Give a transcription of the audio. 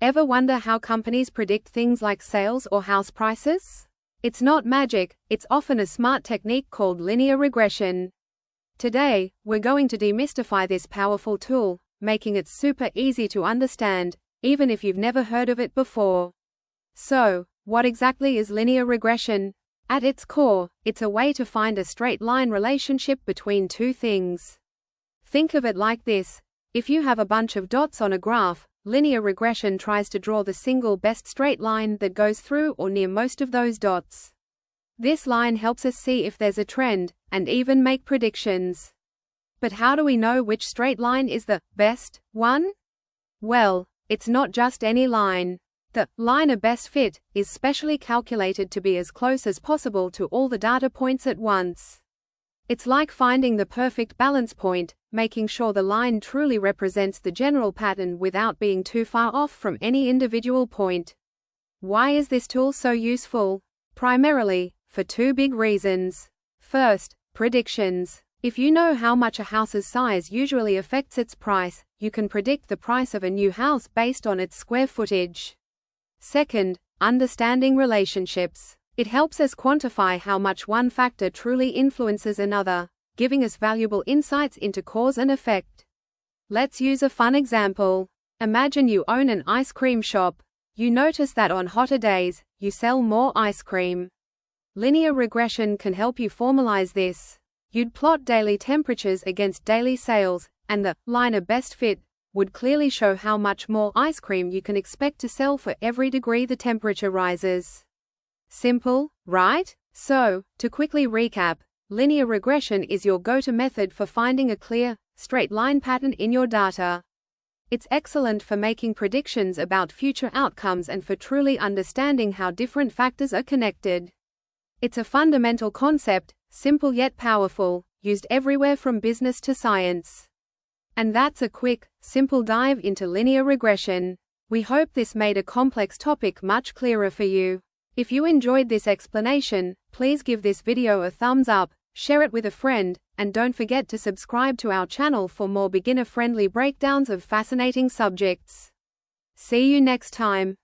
Ever wonder how companies predict things like sales or house prices? It's not magic, it's often a smart technique called linear regression. Today, we're going to demystify this powerful tool, making it super easy to understand, even if you've never heard of it before. So, what exactly is linear regression? At its core, it's a way to find a straight line relationship between two things. Think of it like this: if you have a bunch of dots on a graph, linear regression tries to draw the single best straight line that goes through or near most of those dots. This line helps us see if there's a trend, and even make predictions. But how do we know which straight line is the best one? Well, it's not just any line. The line of best fit is specially calculated to be as close as possible to all the data points at once. It's like finding the perfect balance point, making sure the line truly represents the general pattern without being too far off from any individual point. Why is this tool so useful? Primarily, for two big reasons. First, predictions. If you know how much a house's size usually affects its price, you can predict the price of a new house based on its square footage. Second, understanding relationships. It helps us quantify how much one factor truly influences another, giving us valuable insights into cause and effect. Let's use a fun example. Imagine you own an ice cream shop. You notice that on hotter days, you sell more ice cream. Linear regression can help you formalize this. You'd plot daily temperatures against daily sales, and the line of best fit would clearly show how much more ice cream you can expect to sell for every degree the temperature rises. Simple, right? So, to quickly recap, linear regression is your go-to method for finding a clear, straight line pattern in your data. It's excellent for making predictions about future outcomes and for truly understanding how different factors are connected. It's a fundamental concept, simple yet powerful, used everywhere from business to science. And that's a quick, simple dive into linear regression. We hope this made a complex topic much clearer for you. If you enjoyed this explanation, please give this video a thumbs up, share it with a friend, and don't forget to subscribe to our channel for more beginner-friendly breakdowns of fascinating subjects. See you next time.